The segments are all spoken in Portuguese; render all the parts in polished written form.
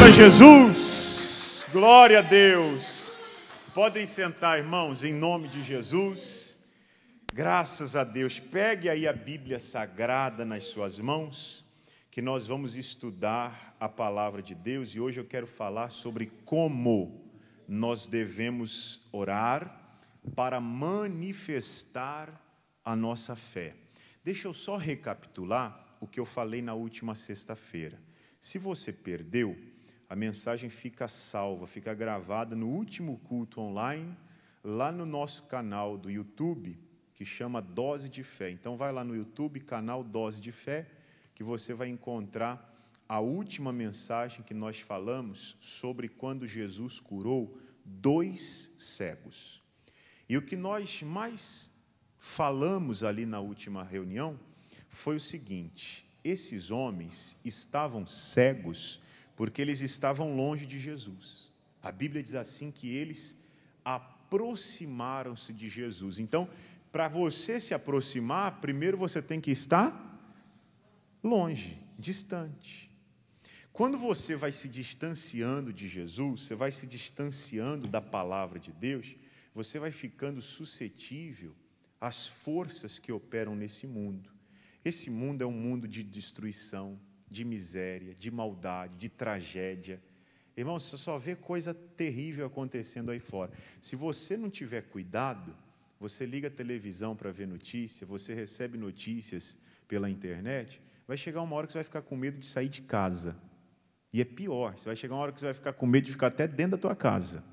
a Jesus, glória a Deus. Podem sentar, irmãos, em nome de Jesus. Graças a Deus. Pegue aí a Bíblia Sagrada nas suas mãos, que nós vamos estudar a palavra de Deus. E hoje eu quero falar sobre como nós devemos orar para manifestar a nossa fé. Deixa eu só recapitular o que eu falei na última sexta-feira. Se você perdeu, a mensagem fica salva, fica gravada no último culto online, lá no nosso canal do YouTube, que chama Dose de Fé. Então vai lá no YouTube, canal Dose de Fé, que você vai encontrar a última mensagem que nós falamos sobre quando Jesus curou 2 cegos. E o que nós mais falamos ali na última reunião foi o seguinte: esses homens estavam cegos porque eles estavam longe de Jesus. A Bíblia diz assim que eles aproximaram-se de Jesus. Então, para você se aproximar, primeiro você tem que estar longe, distante. Quando você vai se distanciando de Jesus, você vai se distanciando da palavra de Deus, você vai ficando suscetível às forças que operam nesse mundo. Esse mundo é um mundo de destruição, de miséria, de maldade, de tragédia. Irmão, você só vê coisa terrível acontecendo aí fora. Se você não tiver cuidado, você liga a televisão para ver notícia, você recebe notícias pela internet, vai chegar uma hora que você vai ficar com medo de sair de casa. E é pior, você vai chegar uma hora que você vai ficar com medo de ficar até dentro da tua casa.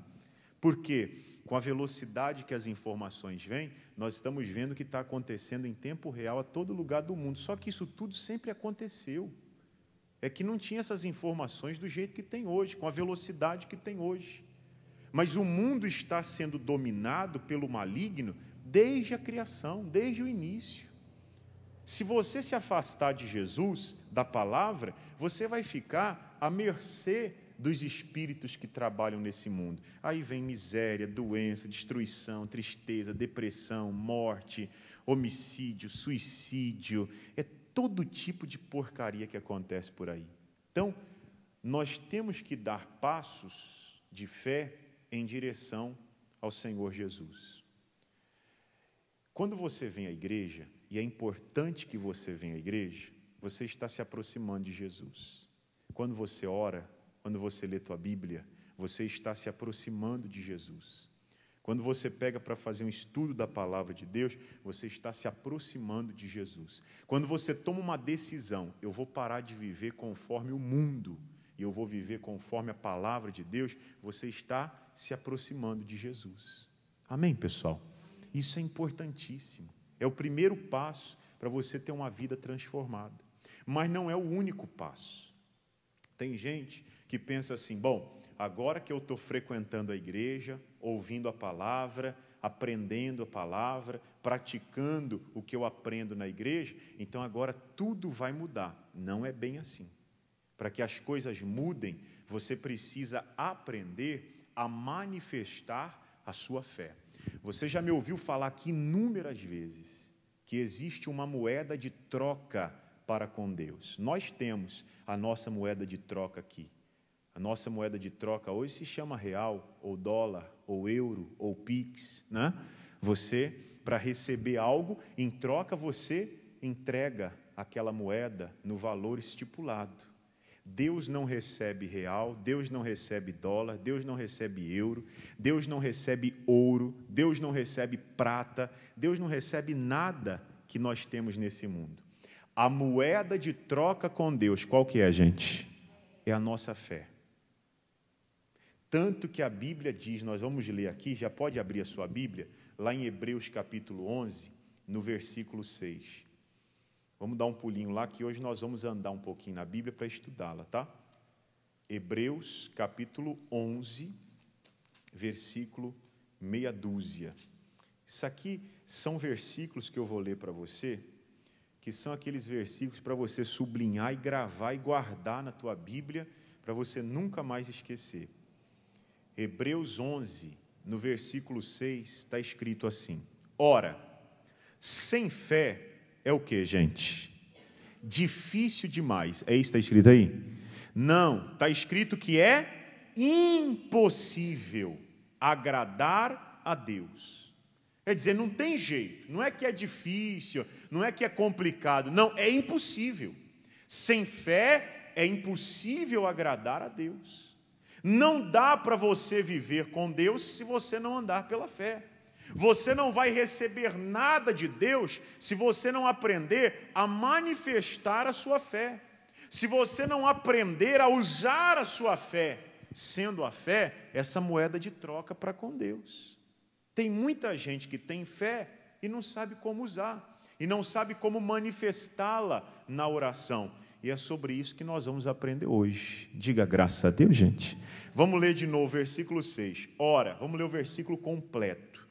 Por quê? Com a velocidade que as informações vêm, nós estamos vendo o que está acontecendo em tempo real a todo lugar do mundo. Só que isso tudo sempre aconteceu. É que não tinha essas informações do jeito que tem hoje, com a velocidade que tem hoje. Mas o mundo está sendo dominado pelo maligno desde a criação, desde o início. Se você se afastar de Jesus, da palavra, você vai ficar à mercê dos espíritos que trabalham nesse mundo. Aí vem miséria, doença, destruição, tristeza, depressão, morte, homicídio, suicídio. É todo tipo de porcaria que acontece por aí. Então, nós temos que dar passos de fé em direção ao Senhor Jesus. Quando você vem à igreja, e é importante que você venha à igreja, você está se aproximando de Jesus. Quando você ora, quando você lê tua Bíblia, você está se aproximando de Jesus. Quando você pega para fazer um estudo da palavra de Deus, você está se aproximando de Jesus. Quando você toma uma decisão, eu vou parar de viver conforme o mundo, e eu vou viver conforme a palavra de Deus, você está se aproximando de Jesus. Amém, pessoal? Isso é importantíssimo. É o primeiro passo para você ter uma vida transformada. Mas não é o único passo. Tem gente que pensa assim: bom, agora que eu estou frequentando a igreja, ouvindo a palavra, aprendendo a palavra, praticando o que eu aprendo na igreja, então agora tudo vai mudar. Não é bem assim. Para que as coisas mudem, você precisa aprender a manifestar a sua fé. Você já me ouviu falar aqui inúmeras vezes que existe uma moeda de troca para com Deus. Nós temos a nossa moeda de troca aqui. A nossa moeda de troca hoje se chama real, ou dólar, ou euro, ou pix, né? Você, para receber algo, em troca você entrega aquela moeda no valor estipulado. Deus não recebe real, Deus não recebe dólar, Deus não recebe euro, Deus não recebe ouro, Deus não recebe prata, Deus não recebe nada que nós temos nesse mundo. A moeda de troca com Deus, qual que é, gente? É a nossa fé. Tanto que a Bíblia diz, nós vamos ler aqui, já pode abrir a sua Bíblia, lá em Hebreus capítulo 11, no versículo 6. Vamos dar um pulinho lá, que hoje nós vamos andar um pouquinho na Bíblia para estudá-la, tá? Hebreus capítulo 11, versículo meia dúzia. Isso aqui são versículos que eu vou ler para você, que são aqueles versículos para você sublinhar e gravar e guardar na tua Bíblia, para você nunca mais esquecer. Hebreus 11, no versículo 6, está escrito assim: ora, sem fé é o que, gente? Difícil demais. É isso que está escrito aí? Não, está escrito que é impossível agradar a Deus. Quer dizer, não tem jeito, não é que é difícil, não é que é complicado, não, é impossível. Sem fé é impossível agradar a Deus. Não dá para você viver com Deus se você não andar pela fé. Você não vai receber nada de Deus se você não aprender a manifestar a sua fé. Se você não aprender a usar a sua fé, sendo a fé essa moeda de troca para com Deus. Tem muita gente que tem fé e não sabe como usar, e não sabe como manifestá-la na oração. E é sobre isso que nós vamos aprender hoje. Diga graças a Deus, gente. Vamos ler de novo o versículo 6. Ora, vamos ler o versículo completo.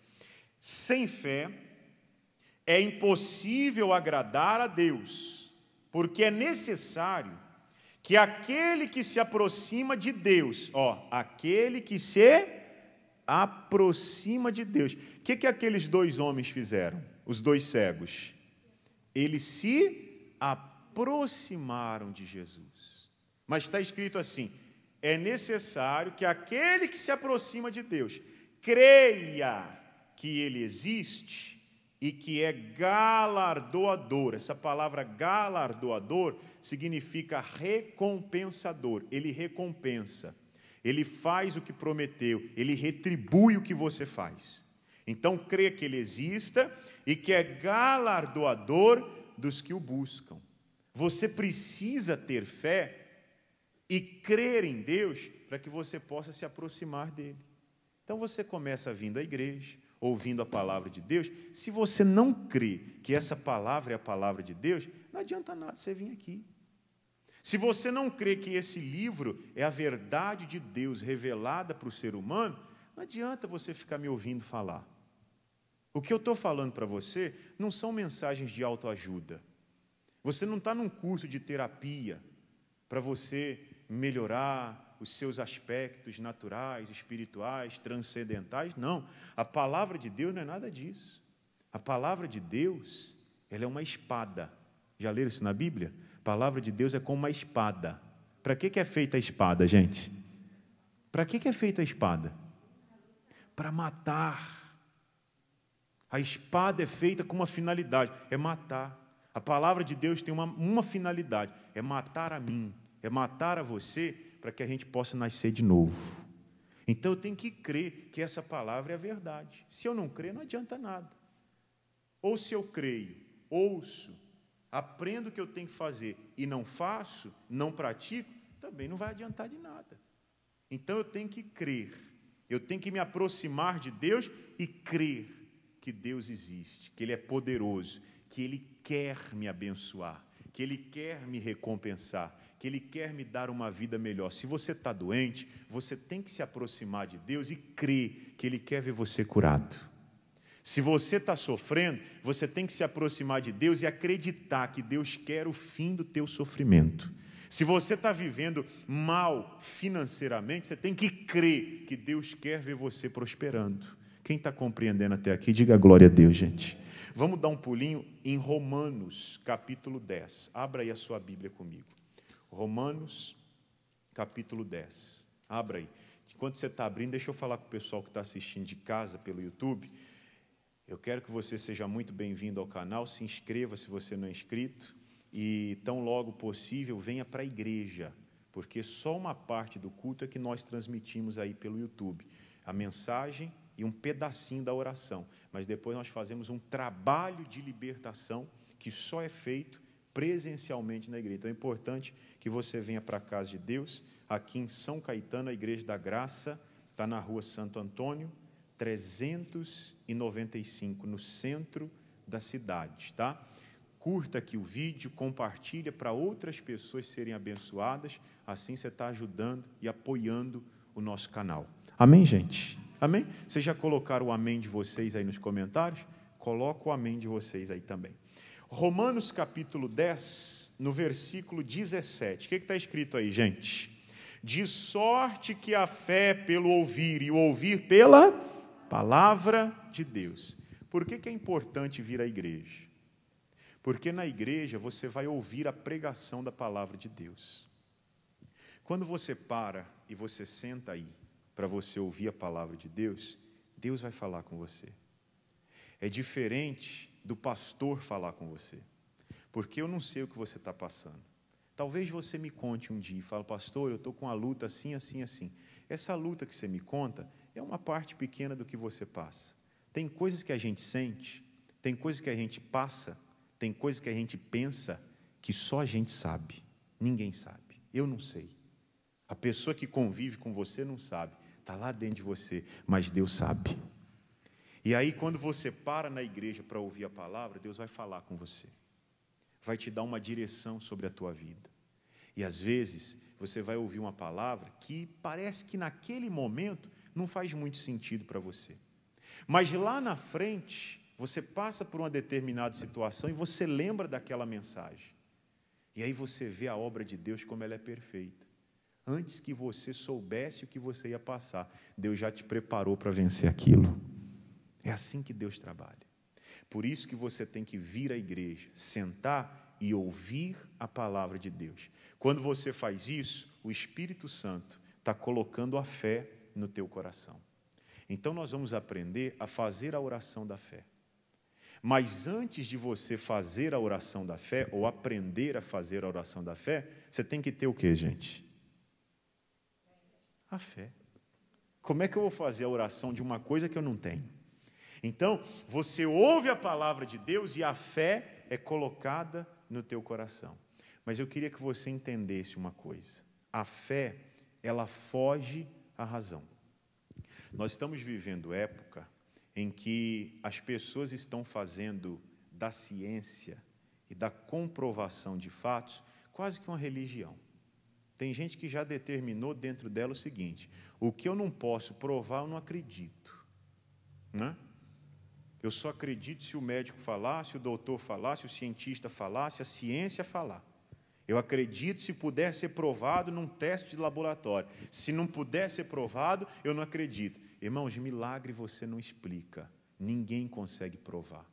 Sem fé é impossível agradar a Deus, porque é necessário que aquele que se aproxima de Deus, aquele que se aproxima de Deus. O que aqueles dois homens fizeram? Os dois cegos. Eles se aproximaram de Jesus. Mas está escrito assim: é necessário que aquele que se aproxima de Deus creia que Ele existe e que é galardoador. Essa palavra galardoador significa recompensador. Ele recompensa, Ele faz o que prometeu, Ele retribui o que você faz. Então, crê que Ele exista e que é galardoador dos que o buscam. Você precisa ter fé e crer em Deus para que você possa se aproximar dEle. Então, você começa vindo à igreja, ouvindo a palavra de Deus. Se você não crê que essa palavra é a palavra de Deus, não adianta nada você vir aqui. Se você não crê que esse livro é a verdade de Deus revelada para o ser humano, não adianta você ficar me ouvindo falar. O que eu estou falando para você não são mensagens de autoajuda. Você não está num curso de terapia para você melhorar os seus aspectos naturais, espirituais, transcendentais. Não, a palavra de Deus não é nada disso. A palavra de Deus, ela é uma espada. Já leram isso na Bíblia? A palavra de Deus é como uma espada. Para que é feita a espada, gente? Para que é feita a espada? Para matar. A espada é feita com uma finalidade, é matar. A palavra de Deus tem uma finalidade, é matar a mim, é matar a você, para que a gente possa nascer de novo. Então eu tenho que crer que essa palavra é a verdade. Se eu não crer, não adianta nada. Ou se eu creio, ouço, aprendo o que eu tenho que fazer e não faço, não pratico, também não vai adiantar de nada. Então eu tenho que crer, eu tenho que me aproximar de Deus e crer que Deus existe, que Ele é poderoso, que Ele quer me abençoar, que Ele quer me recompensar, que Ele quer me dar uma vida melhor. Se você está doente, você tem que se aproximar de Deus e crer que Ele quer ver você curado. Se você está sofrendo, você tem que se aproximar de Deus e acreditar que Deus quer o fim do teu sofrimento. Se você está vivendo mal financeiramente, você tem que crer que Deus quer ver você prosperando. Quem está compreendendo até aqui, diga glória a Deus, gente. Vamos dar um pulinho em Romanos, capítulo 10. Abra aí a sua Bíblia comigo. Romanos, capítulo 10. Abra aí. Enquanto você está abrindo, deixa eu falar com o pessoal que está assistindo de casa pelo YouTube. Eu quero que você seja muito bem-vindo ao canal. Se inscreva se você não é inscrito. E tão logo possível, venha para a igreja. Porque só uma parte do culto é que nós transmitimos aí pelo YouTube. A mensagem e um pedacinho da oração. Mas depois nós fazemos um trabalho de libertação que só é feito presencialmente na igreja. Então é importante que você venha para a casa de Deus, aqui em São Caetano, a Igreja da Graça, está na rua Santo Antônio, 395, no centro da cidade, tá? Curta aqui o vídeo, compartilha para outras pessoas serem abençoadas, assim você está ajudando e apoiando o nosso canal. Amém, gente? Amém? Vocês já colocaram o amém de vocês aí nos comentários? Coloca o amém de vocês aí também. Romanos capítulo 10, no versículo 17. O que está escrito aí, gente? De sorte que a fé é pelo ouvir, e o ouvir pela palavra de Deus. Por que é importante vir à igreja? Porque na igreja você vai ouvir a pregação da palavra de Deus. Quando você para e você senta aí para você ouvir a palavra de Deus, Deus vai falar com você. É diferente do pastor falar com você, porque eu não sei o que você está passando. Talvez você me conte um dia e fale, pastor, eu estou com uma luta assim, assim, assim. Essa luta que você me conta é uma parte pequena do que você passa. Tem coisas que a gente sente, tem coisas que a gente passa, tem coisas que a gente pensa que só a gente sabe, ninguém sabe, eu não sei. A pessoa que convive com você não sabe, está lá dentro de você, mas Deus sabe. E aí quando você para na igreja para ouvir a palavra, Deus vai falar com você, vai te dar uma direção sobre a tua vida. E às vezes você vai ouvir uma palavra que parece que naquele momento não faz muito sentido para você. Mas lá na frente, você passa por uma determinada situação e você lembra daquela mensagem. E aí você vê a obra de Deus como ela é perfeita. Antes que você soubesse o que você ia passar, Deus já te preparou para vencer aquilo. É assim que Deus trabalha. Por isso que você tem que vir à igreja, sentar e ouvir a palavra de Deus. Quando você faz isso, o Espírito Santo está colocando a fé no teu coração. Então nós vamos aprender a fazer a oração da fé. Mas antes de você fazer a oração da fé, ou aprender a fazer a oração da fé, você tem que ter o quê, gente? A fé. Como é que eu vou fazer a oração de uma coisa que eu não tenho? Então, você ouve a palavra de Deus e a fé é colocada no teu coração. Mas eu queria que você entendesse uma coisa. A fé, ela foge à razão. Nós estamos vivendo época em que as pessoas estão fazendo da ciência e da comprovação de fatos quase que uma religião. Tem gente que já determinou dentro dela o seguinte: o que eu não posso provar, eu não acredito. Né? Eu só acredito se o médico falar, se o doutor falar, se o cientista falar, se a ciência falar. Eu acredito se puder ser provado num teste de laboratório. Se não puder ser provado, eu não acredito. Irmãos, milagre você não explica. Ninguém consegue provar.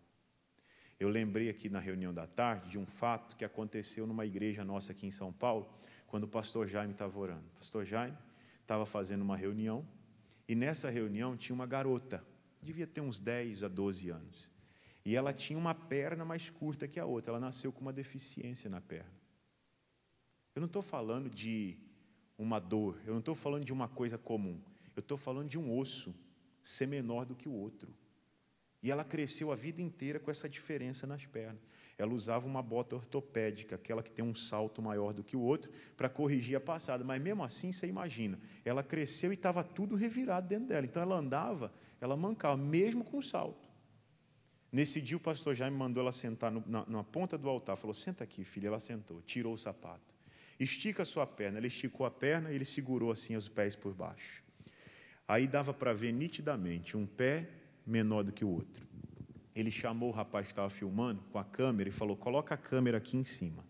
Eu lembrei aqui na reunião da tarde de um fato que aconteceu numa igreja nossa aqui em São Paulo, quando o pastor Jaime estava orando. O pastor Jaime estava fazendo uma reunião, e nessa reunião tinha uma garota, devia ter uns 10 a 12 anos, e ela tinha uma perna mais curta que a outra, ela nasceu com uma deficiência na perna. Eu não estou falando de uma dor, eu não estou falando de uma coisa comum, eu estou falando de um osso ser menor do que o outro. E ela cresceu a vida inteira com essa diferença nas pernas. Ela usava uma bota ortopédica, aquela que tem um salto maior do que o outro, para corrigir a passada. Mas mesmo assim, você imagina, ela cresceu e estava tudo revirado dentro dela. Então ela andava, ela mancava, mesmo com o salto. Nesse dia o pastor Jaime mandou ela sentar na ponta do altar. Falou, senta aqui, filha. Ela sentou, tirou o sapato. Estica a sua perna. Ela esticou a perna e ele segurou assim os pés por baixo. Aí dava para ver nitidamente um pé menor do que o outro. Ele chamou o rapaz que estava filmando com a câmera e falou, coloca a câmera aqui em cima.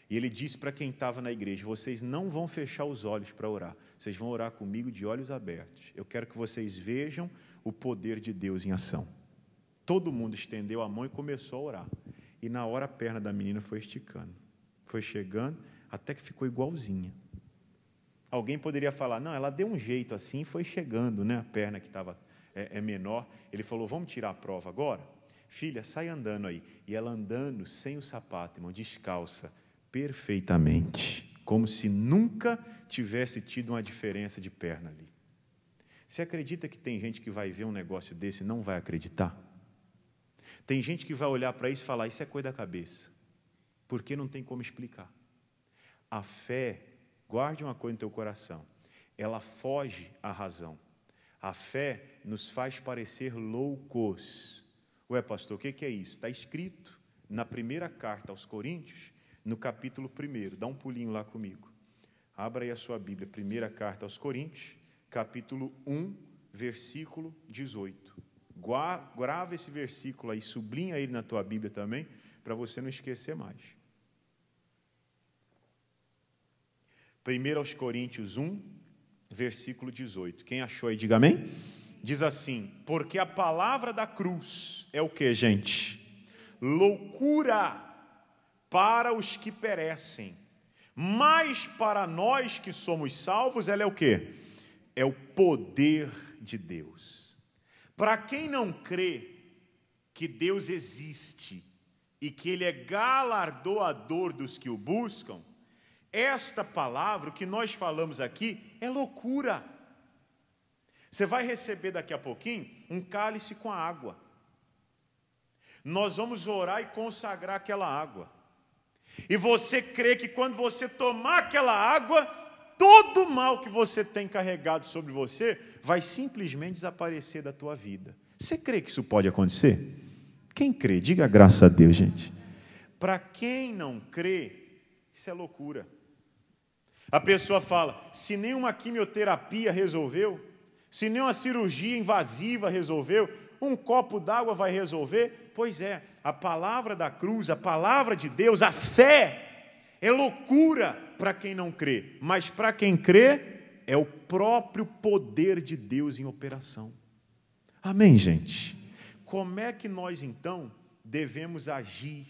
E ele disse para quem estava na igreja, vocês não vão fechar os olhos para orar, vocês vão orar comigo de olhos abertos. Eu quero que vocês vejam o poder de Deus em ação. Todo mundo estendeu a mão e começou a orar. E na hora a perna da menina foi esticando, foi chegando, até que ficou igualzinha. Alguém poderia falar, não, ela deu um jeito assim e foi chegando, né? A perna que estava menor. Ele falou, vamos tirar a prova agora? Filha, sai andando aí. E ela andando sem o sapato, irmão, descalça, perfeitamente, como se nunca tivesse tido uma diferença de perna ali. Você acredita que tem gente que vai ver um negócio desse e não vai acreditar? Tem gente que vai olhar para isso e falar, isso é coisa da cabeça, porque não tem como explicar. A fé, guarde uma coisa no teu coração, ela foge à razão. A fé nos faz parecer loucos. Ué, pastor, o que é isso? Está escrito na primeira carta aos Coríntios, no capítulo 1. Dá um pulinho lá comigo. Abra aí a sua Bíblia, primeira carta aos Coríntios, capítulo 1, versículo 18. Grava esse versículo aí, sublinha ele na tua Bíblia também, para você não esquecer mais. 1 aos Coríntios 1, versículo 18. Quem achou aí, diga amém. Diz assim, porque a palavra da cruz é o que, gente? Loucura para os que perecem, Mas para nós que somos salvos, ela é o quê? É o poder de Deus. Para quem não crê que Deus existe e que Ele é galardoador dos que o buscam, esta palavra, o que nós falamos aqui, é loucura. Você vai receber daqui a pouquinho um cálice com a água. Nós vamos orar e consagrar aquela água. E você crê que quando você tomar aquela água, todo o mal que você tem carregado sobre você vai simplesmente desaparecer da tua vida. Você crê que isso pode acontecer? Quem crê? Diga graças a Deus, gente. Para quem não crê, isso é loucura. A pessoa fala, se nenhuma quimioterapia resolveu, se nenhuma cirurgia invasiva resolveu, um copo d'água vai resolver? Pois é, a palavra da cruz, a palavra de Deus, a fé, é loucura para quem não crê. Mas para quem crê, é o próprio poder de Deus em operação. Amém, gente? Como é que nós, então, devemos agir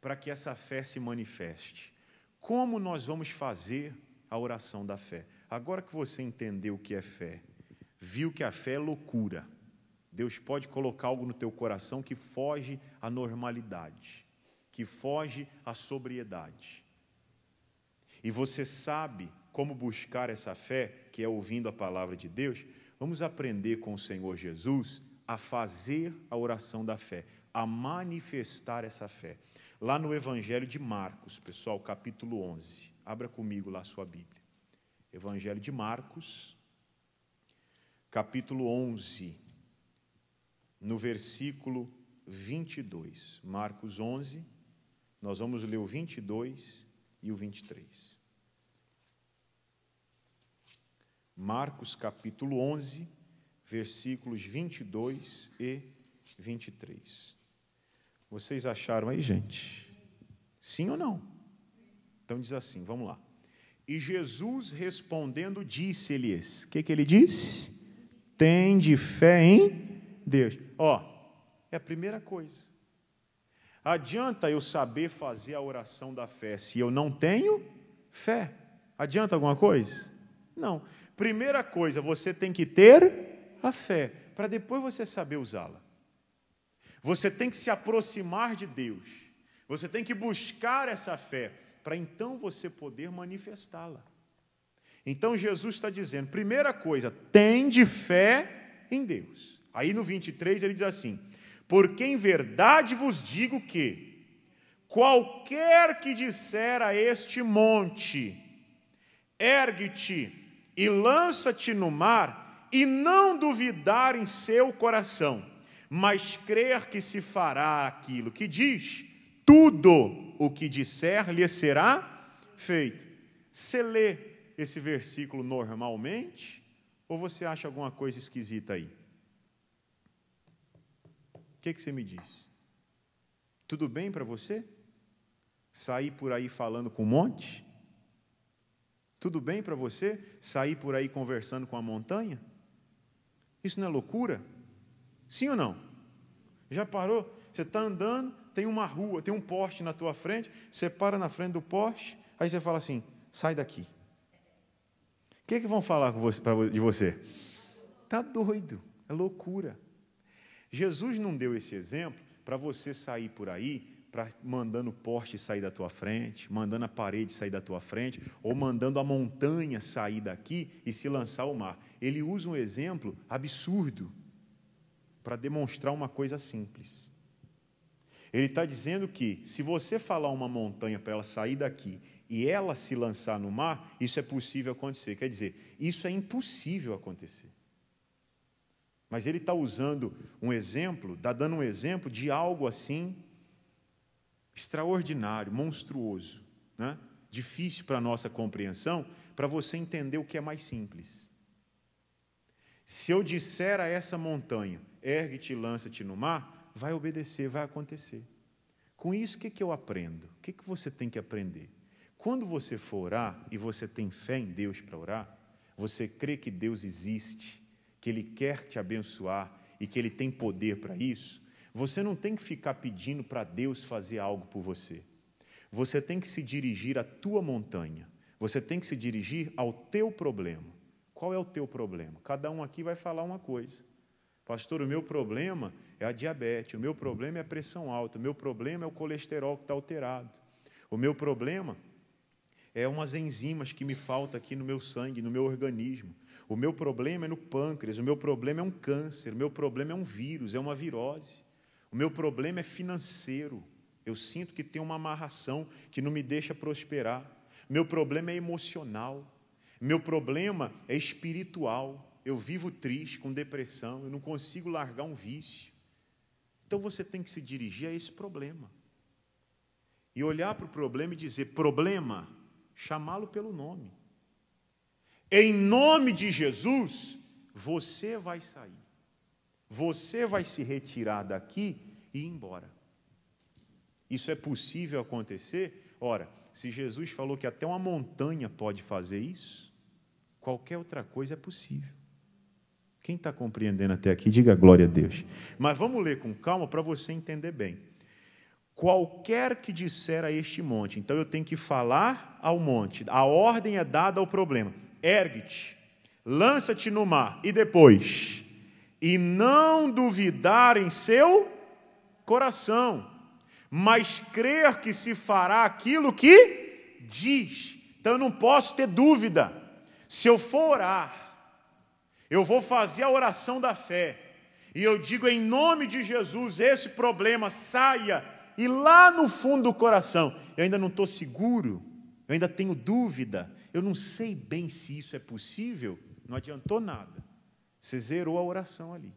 para que essa fé se manifeste? Como nós vamos fazer a oração da fé? Agora que você entendeu o que é fé, viu que a fé é loucura, Deus pode colocar algo no teu coração que foge à normalidade, que foge à sobriedade. E você sabe como buscar essa fé, que é ouvindo a palavra de Deus. Vamos aprender com o Senhor Jesus a fazer a oração da fé, a manifestar essa fé. Lá no Evangelho de Marcos, pessoal, capítulo 11. Abra comigo lá a sua Bíblia. Evangelho de Marcos, capítulo 11, no versículo 22. Marcos 11, nós vamos ler o 22 e o 23. Marcos, capítulo 11, versículos 22 e 23. Vocês acharam aí, gente? Sim ou não? Então diz assim, vamos lá. E Jesus respondendo disse-lhes, o que ele disse? Tende fé em Deus. É a primeira coisa. Adianta eu saber fazer a oração da fé se eu não tenho fé? Adianta alguma coisa? Não. Primeira coisa, você tem que ter a fé, para depois você saber usá-la. Você tem que se aproximar de Deus. Você tem que buscar essa fé, para então você poder manifestá-la. Então Jesus está dizendo, primeira coisa, tende fé em Deus. Aí no 23 ele diz assim, porque em verdade vos digo que, qualquer que disser a este monte, ergue-te e lança-te no mar, e não duvidar em seu coração, mas crer que se fará aquilo que diz, tudo o que disser lhe será feito. Você lê esse versículo normalmente, ou você acha alguma coisa esquisita aí? O que você me diz? Tudo bem para você? Sair por aí falando com um monte? Tudo bem para você sair por aí conversando com a montanha? Isso não é loucura? Sim ou não? Já parou? Você está andando, tem uma rua, tem um poste na tua frente, você para na frente do poste, aí você fala assim, sai daqui. O que vão falar de você? Está doido, é loucura. Jesus não deu esse exemplo para você sair por aí, mandando o poste sair da tua frente, mandando a parede sair da tua frente, ou mandando a montanha sair daqui e se lançar ao mar. Ele usa um exemplo absurdo para demonstrar uma coisa simples. Ele está dizendo que, se você falar uma montanha para ela sair daqui e ela se lançar no mar, isso é possível acontecer. Quer dizer, isso é impossível acontecer. Mas ele está usando um exemplo, está dando um exemplo de algo assim, extraordinário, monstruoso, né? Difícil para a nossa compreensão, para você entender o que é mais simples. Se eu disser a essa montanha, ergue-te e lança-te no mar, vai obedecer, vai acontecer. Com isso, o que eu aprendo? O que você tem que aprender? Quando você for orar, e você tem fé em Deus para orar, você crê que Deus existe, que Ele quer te abençoar e que Ele tem poder para isso, você não tem que ficar pedindo para Deus fazer algo por você. Você tem que se dirigir à tua montanha. Você tem que se dirigir ao teu problema. Qual é o teu problema? Cada um aqui vai falar uma coisa. Pastor, o meu problema é a diabetes, o meu problema é a pressão alta, o meu problema é o colesterol que está alterado. O meu problema é umas enzimas que me faltam aqui no meu sangue, no meu organismo. O meu problema é no pâncreas, o meu problema é um câncer, o meu problema é um vírus, é uma virose. O meu problema é financeiro. Eu sinto que tem uma amarração que não me deixa prosperar. Meu problema é emocional. Meu problema é espiritual. Eu vivo triste, com depressão, eu não consigo largar um vício. Então você tem que se dirigir a esse problema. E olhar para o problema e dizer, problema, chamá-lo pelo nome. Em nome de Jesus, você vai sair. Você vai se retirar daqui e ir embora. Isso é possível acontecer? Ora, se Jesus falou que até uma montanha pode fazer isso, qualquer outra coisa é possível. Quem está compreendendo até aqui, diga glória a Deus. Mas vamos ler com calma para você entender bem. Qualquer que disser a este monte, então eu tenho que falar ao monte, a ordem é dada ao problema. Ergue-te, lança-te no mar, e depois, e não duvidar em seu coração, mas crer que se fará aquilo que diz. Então eu não posso ter dúvida. Se eu for orar, eu vou fazer a oração da fé, e eu digo em nome de Jesus, esse problema saia, e lá no fundo do coração, eu ainda não estou seguro, eu ainda tenho dúvida, eu não sei bem se isso é possível, não adiantou nada, você zerou a oração ali.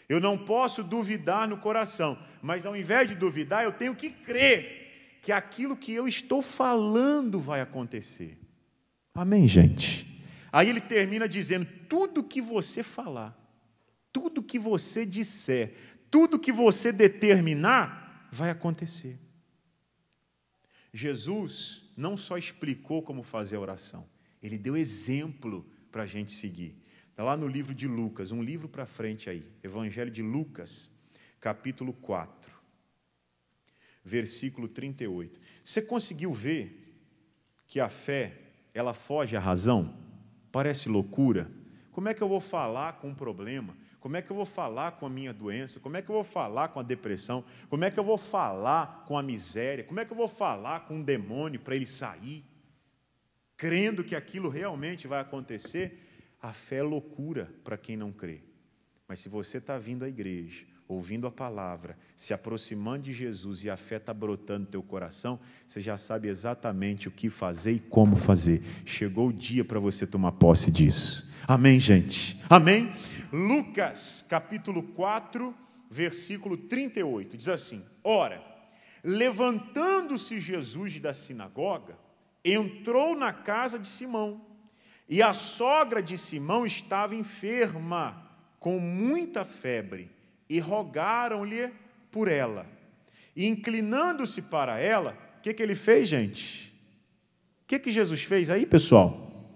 Eu não posso duvidar no coração, mas ao invés de duvidar, eu tenho que crer que aquilo que eu estou falando vai acontecer. Amém, gente? Aí ele termina dizendo, tudo que você falar, tudo que você disser, tudo que você determinar, vai acontecer. Jesus não só explicou como fazer a oração, ele deu exemplo para a gente seguir. Está lá no livro de Lucas, um livro para frente aí, Evangelho de Lucas, capítulo 4, versículo 38. Você conseguiu ver que a fé, ela foge à razão? Parece loucura. Como é que eu vou falar com um problema? Como é que eu vou falar com a minha doença? Como é que eu vou falar com a depressão? Como é que eu vou falar com a miséria? Como é que eu vou falar com um demônio para ele sair? Crendo que aquilo realmente vai acontecer? A fé é loucura para quem não crê. Mas se você está vindo à igreja, ouvindo a palavra, se aproximando de Jesus e a fé está brotando no teu coração, você já sabe exatamente o que fazer e como fazer. Chegou o dia para você tomar posse disso. Amém, gente? Amém? Lucas, capítulo 4, versículo 38, diz assim, ora, levantando-se Jesus da sinagoga, entrou na casa de Simão, e a sogra de Simão estava enferma, com muita febre, e rogaram-lhe por ela. E inclinando-se para ela, o que ele fez, gente? O que Jesus fez aí, pessoal?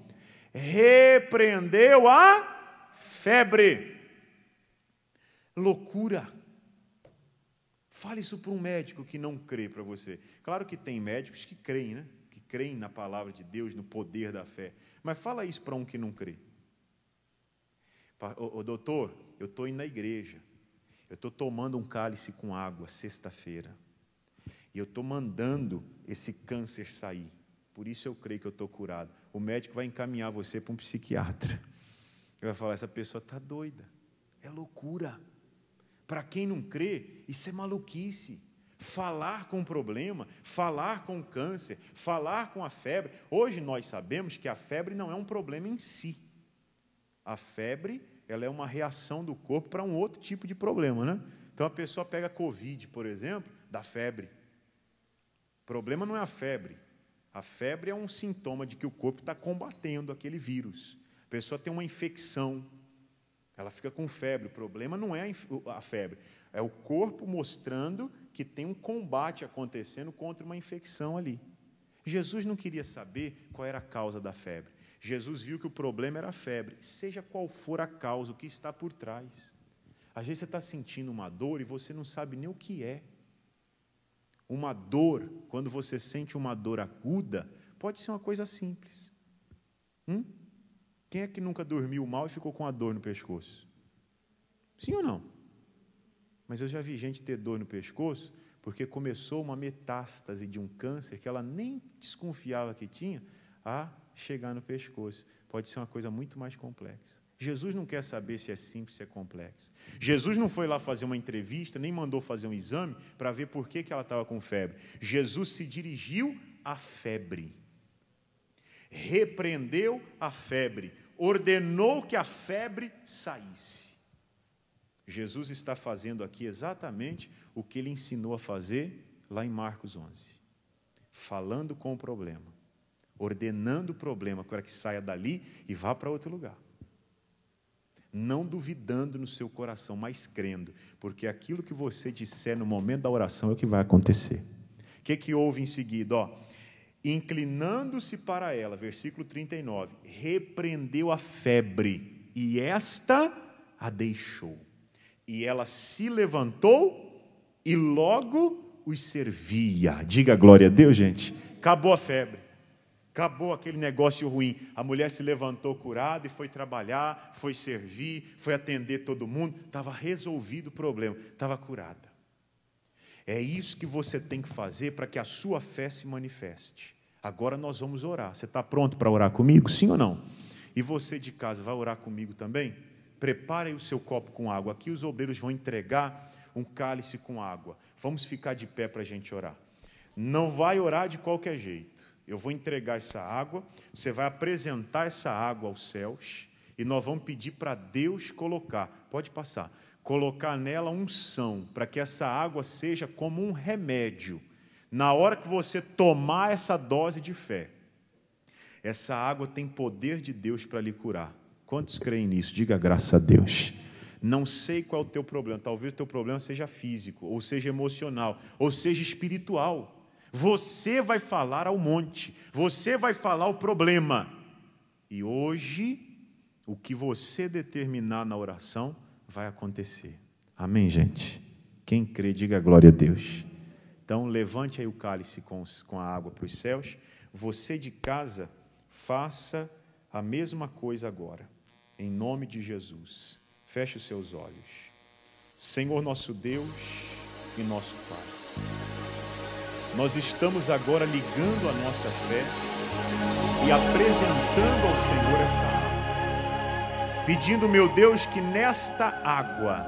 Repreendeu a febre. Loucura. Fale isso para um médico que não crê para você. Claro que tem médicos que creem, né? Que creem na palavra de Deus, no poder da fé. Mas fala isso para um que não crê. Doutor, eu estou indo na igreja. Eu estou tomando um cálice com água sexta-feira. E eu estou mandando esse câncer sair. Por isso eu creio que eu estou curado. O médico vai encaminhar você para um psiquiatra. Ele vai falar, essa pessoa está doida. É loucura. Para quem não crê, isso é maluquice. Falar com o problema, falar com o câncer, falar com a febre. Hoje nós sabemos que a febre não é um problema em si. A febre, ela é uma reação do corpo para um outro tipo de problema, né? Então a pessoa pega Covid, por exemplo, dá febre. O problema não é a febre. A febre é um sintoma de que o corpo está combatendo aquele vírus. A pessoa tem uma infecção, ela fica com febre. O problema não é a febre, é o corpo mostrando que tem um combate acontecendo contra uma infecção ali. Jesus não queria saber qual era a causa da febre. Jesus viu que o problema era a febre, seja qual for a causa, o que está por trás. Às vezes você está sentindo uma dor e você não sabe nem o que é. Uma dor, quando você sente uma dor aguda, pode ser uma coisa simples. Quem é que nunca dormiu mal e ficou com a dor no pescoço? Sim ou não? Mas eu já vi gente ter dor no pescoço porque começou uma metástase de um câncer que ela nem desconfiava que tinha a chegar no pescoço. Pode ser uma coisa muito mais complexa. Jesus não quer saber se é simples, se é complexo. Jesus não foi lá fazer uma entrevista, nem mandou fazer um exame para ver por que ela estava com febre. Jesus se dirigiu à febre, repreendeu a febre, ordenou que a febre saísse. Jesus está fazendo aqui exatamente o que ele ensinou a fazer lá em Marcos 11. Falando com o problema, ordenando o problema para que saia dali e vá para outro lugar. Não duvidando no seu coração, mas crendo, porque aquilo que você disser no momento da oração é o que vai acontecer. O que houve em seguida? Inclinando-se para ela, versículo 39, repreendeu a febre, e esta a deixou. E ela se levantou e logo os servia. Diga glória a Deus, gente. Acabou a febre. Acabou aquele negócio ruim. A mulher se levantou curada e foi trabalhar, foi servir, foi atender todo mundo. Estava resolvido o problema, estava curada. É isso que você tem que fazer para que a sua fé se manifeste. Agora nós vamos orar. Você está pronto para orar comigo? Sim ou não? E você de casa vai orar comigo também? Prepare aí o seu copo com água. Aqui os obreiros vão entregar um cálice com água. Vamos ficar de pé para a gente orar. Não vai orar de qualquer jeito. Eu vou entregar essa água, você vai apresentar essa água aos céus e nós vamos pedir para Deus colocar, pode passar, colocar nela unção, para que essa água seja como um remédio. Na hora que você tomar essa dose de fé, essa água tem poder de Deus para lhe curar. Quantos creem nisso? Diga graças a Deus. Não sei qual é o teu problema, talvez o teu problema seja físico, ou seja emocional, ou seja espiritual. Você vai falar ao monte, você vai falar o problema. E hoje, o que você determinar na oração vai acontecer. Amém, gente? Quem crê, diga glória a Deus. Então, levante aí o cálice com a água para os céus. Você de casa, faça a mesma coisa agora. Em nome de Jesus. Feche os seus olhos. Senhor nosso Deus e nosso Pai. Nós estamos agora ligando a nossa fé e apresentando ao Senhor essa água. Pedindo, meu Deus, que nesta água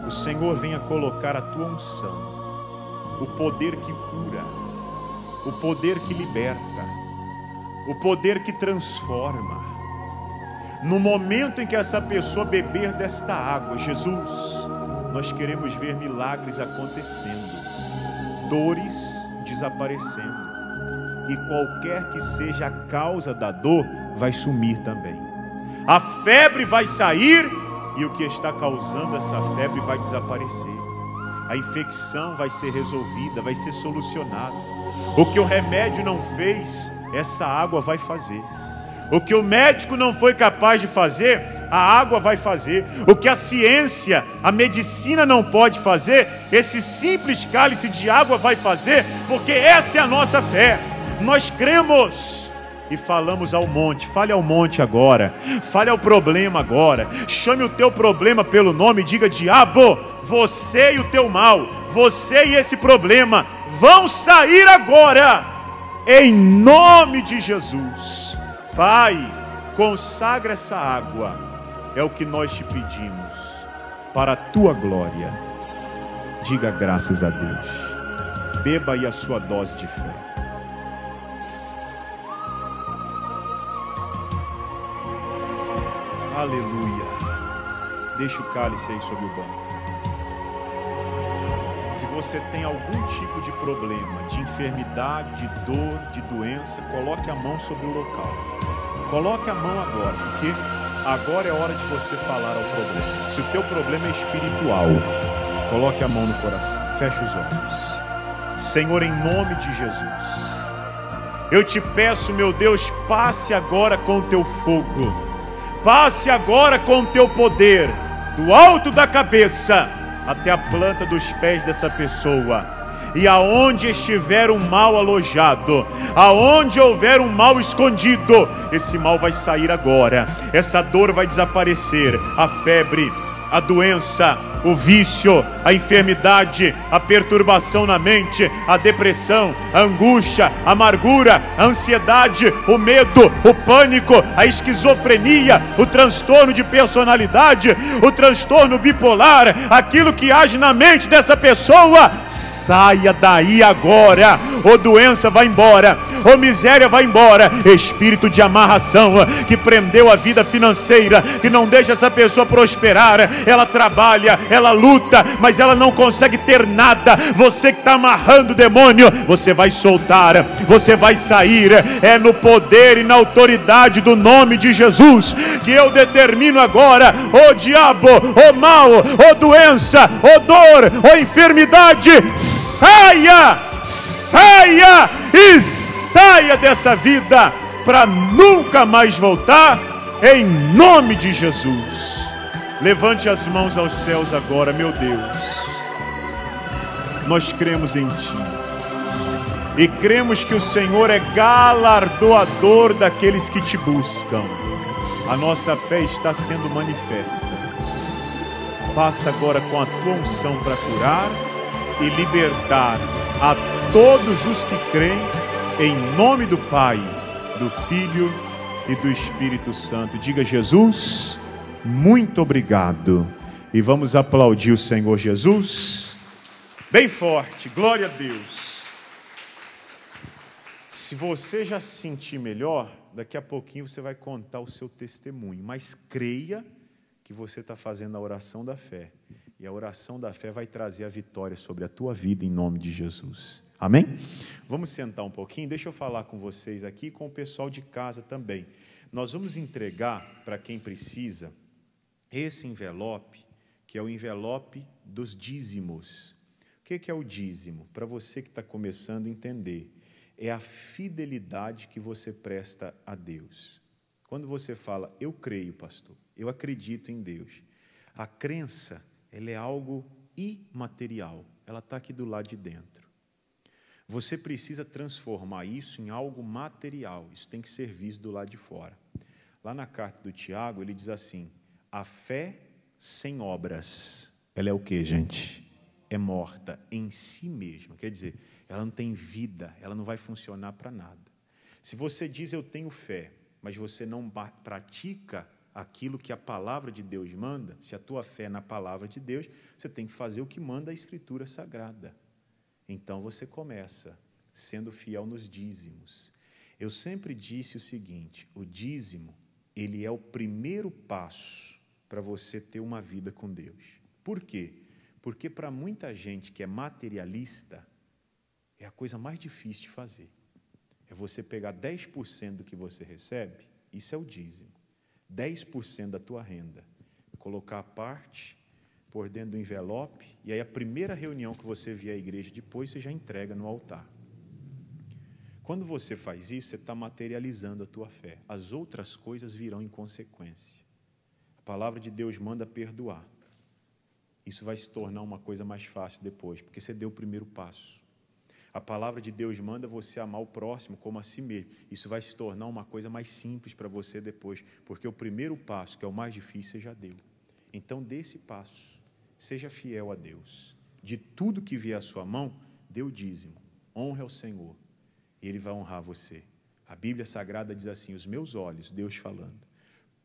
o Senhor venha colocar a tua unção, o poder que cura, o poder que liberta, o poder que transforma. No momento em que essa pessoa beber desta água, Jesus, nós queremos ver milagres acontecendo, dores desaparecendo, e qualquer que seja a causa da dor vai sumir também. A febre vai sair e o que está causando essa febre vai desaparecer. A infecção vai ser resolvida, vai ser solucionada. O que o remédio não fez, essa água vai fazer. O que o médico não foi capaz de fazer, a água vai fazer. O que a ciência, a medicina não pode fazer, esse simples cálice de água vai fazer, porque essa é a nossa fé. Nós cremos e falamos ao monte. Fale ao monte agora, fale ao problema agora. Chame o teu problema pelo nome, diga: diabo, você e o teu mal, você e esse problema vão sair agora, em nome de Jesus. Pai, consagra essa água, é o que nós te pedimos, para a tua glória. Diga graças a Deus. Beba aí a sua dose de fé. Aleluia. Deixa o cálice aí sobre o banco. Se você tem algum tipo de problema, de enfermidade, de dor, de doença, coloque a mão sobre o local. Coloque a mão agora, porque agora é hora de você falar ao problema. Se o teu problema é espiritual, coloque a mão no coração, feche os olhos. Senhor, em nome de Jesus, eu te peço, meu Deus, passe agora com o teu fogo, passe agora com o teu poder, do alto da cabeça até a planta dos pés dessa pessoa. E aonde estiver um mal alojado, aonde houver um mal escondido, esse mal vai sair agora. Essa dor vai desaparecer. A febre, a doença, o vício, a enfermidade, a perturbação na mente, a depressão, a angústia, a amargura, a ansiedade, o medo, o pânico, a esquizofrenia, o transtorno de personalidade, o transtorno bipolar, aquilo que age na mente dessa pessoa, saia daí agora. Ô doença, vai embora. Ô miséria, vai embora. Espírito de amarração que prendeu a vida financeira, que não deixa essa pessoa prosperar. Ela trabalha, ela luta, mas ela não consegue ter nada. Você que está amarrando o demônio, você vai soltar, você vai sair. É no poder e na autoridade do nome de Jesus que eu determino agora: ô diabo, ô mal, ô doença, ô dor, ô enfermidade, saia! Saia e saia dessa vida para nunca mais voltar, em nome de Jesus. Levante as mãos aos céus agora. Meu Deus, nós cremos em Ti e cremos que o Senhor é galardoador daqueles que Te buscam. A nossa fé está sendo manifesta. Passa agora com a Tua unção para curar e libertar a todos os que creem, em nome do Pai, do Filho e do Espírito Santo. Diga: Jesus, muito obrigado. E vamos aplaudir o Senhor Jesus bem forte. Glória a Deus. Se você já se sentir melhor, daqui a pouquinho você vai contar o seu testemunho, mas creia que você está fazendo a oração da fé. E a oração da fé vai trazer a vitória sobre a tua vida, em nome de Jesus. Amém? Vamos sentar um pouquinho. Deixa eu falar com vocês aqui e com o pessoal de casa também. Nós vamos entregar para quem precisa esse envelope, que é o envelope dos dízimos. O que é o dízimo? Para você que está começando a entender, é a fidelidade que você presta a Deus. Quando você fala: eu creio, pastor, eu acredito em Deus, a crença, ela é algo imaterial, ela está aqui do lado de dentro. Você precisa transformar isso em algo material, isso tem que ser visto do lado de fora. Lá na carta do Tiago, ele diz assim: a fé sem obras, ela é o que, gente? É morta em si mesma, quer dizer, ela não tem vida, ela não vai funcionar para nada. Se você diz: eu tenho fé, mas você não pratica aquilo que a palavra de Deus manda, se a tua fé é na palavra de Deus, você tem que fazer o que manda a Escritura Sagrada. Então você começa sendo fiel nos dízimos. Eu sempre disse o seguinte: o dízimo, ele é o primeiro passo para você ter uma vida com Deus. Por quê? Porque para muita gente que é materialista, é a coisa mais difícil de fazer. É você pegar 10% do que você recebe, isso é o dízimo. 10% da tua renda, colocar à parte, pôr dentro do envelope, e aí a primeira reunião que você vier à igreja depois, você já entrega no altar. Quando você faz isso, você está materializando a tua fé. As outras coisas virão em consequência. A palavra de Deus manda perdoar. Isso vai se tornar uma coisa mais fácil depois, porque você deu o primeiro passo. A palavra de Deus manda você amar o próximo como a si mesmo. Isso vai se tornar uma coisa mais simples para você depois, porque o primeiro passo, que é o mais difícil, você já deu. Então, dê esse passo. Seja fiel a Deus. De tudo que vier à sua mão, dê o dízimo. Honre ao Senhor. E Ele vai honrar você. A Bíblia Sagrada diz assim: os meus olhos, Deus falando,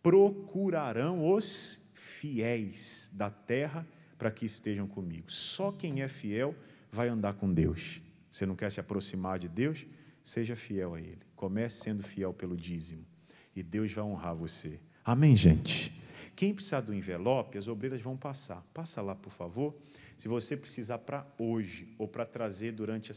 procurarão os fiéis da terra para que estejam comigo. Só quem é fiel vai andar com Deus. Você não quer se aproximar de Deus? Seja fiel a Ele. Comece sendo fiel pelo dízimo. E Deus vai honrar você. Amém, gente? Quem precisar do envelope, as obreiras vão passar. Passa lá, por favor. Se você precisar para hoje, ou para trazer durante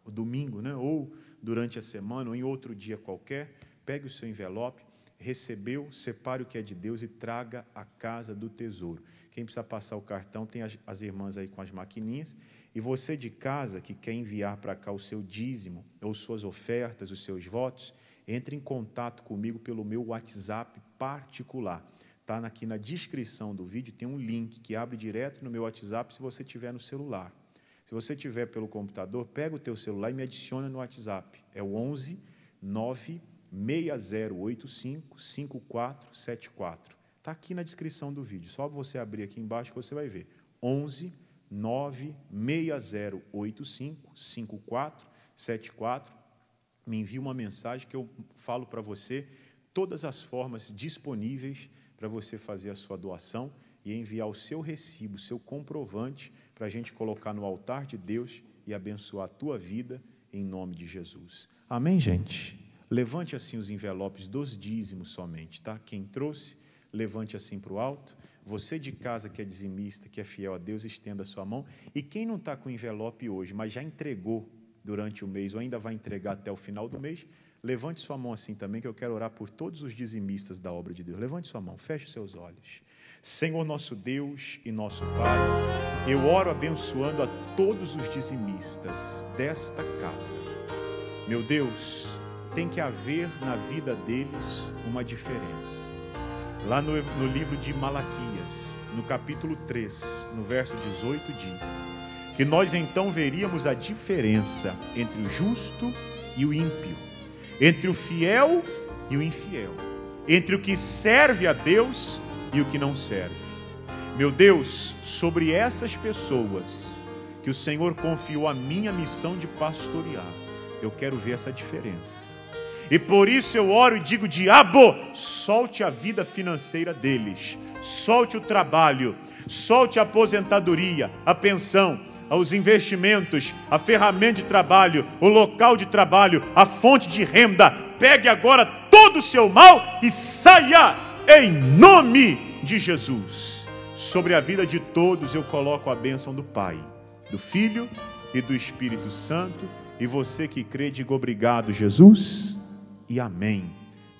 o domingo, né? Ou durante a semana, ou em outro dia qualquer, pegue o seu envelope, recebeu, separe o que é de Deus e traga à casa do tesouro. Quem precisa passar o cartão, tem as irmãs aí com as maquininhas. E você de casa que quer enviar para cá o seu dízimo, ou suas ofertas, os seus votos, entre em contato comigo pelo meu WhatsApp particular. Está aqui na descrição do vídeo, tem um link que abre direto no meu WhatsApp se você tiver no celular. Se você tiver pelo computador, pega o teu celular e me adiciona no WhatsApp. É o 11 96085 5474. Está aqui na descrição do vídeo. Só você abrir aqui embaixo que você vai ver. 11 96085 5474. Me envia uma mensagem que eu falo para você todas as formas disponíveis para você fazer a sua doação e enviar o seu recibo, o seu comprovante, para a gente colocar no altar de Deus e abençoar a tua vida em nome de Jesus. Amém, gente? Levante assim os envelopes dos dízimos somente, tá? Quem trouxe, levante assim para o alto. Você de casa que é dizimista, que é fiel a Deus, estenda a sua mão. E quem não está com envelope hoje, mas já entregou durante o mês ou ainda vai entregar até o final do mês, levante sua mão assim também, que eu quero orar por todos os dizimistas da obra de Deus. Levante sua mão, feche os seus olhos. Senhor nosso Deus e nosso Pai, eu oro abençoando a todos os dizimistas desta casa. Meu Deus, tem que haver na vida deles uma diferença. Lá no livro de Malaquias, no capítulo 3, no verso 18, diz que nós então veríamos a diferença entre o justo e o ímpio, entre o fiel e o infiel, entre o que serve a Deus e o que não serve. Meu Deus, sobre essas pessoas que o Senhor confiou a minha missão de pastorear, eu quero ver essa diferença. E por isso eu oro e digo: diabo, solte a vida financeira deles, solte o trabalho, solte a aposentadoria, a pensão, os investimentos, a ferramenta de trabalho, o local de trabalho, a fonte de renda. Pegue agora todo o seu mal e saia em nome de Jesus. Sobre a vida de todos eu coloco a bênção do Pai, do Filho e do Espírito Santo. E você que crê, diga obrigado, Jesus, e amém.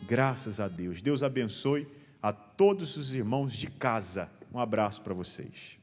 Graças a Deus. Deus abençoe a todos os irmãos de casa. Um abraço para vocês.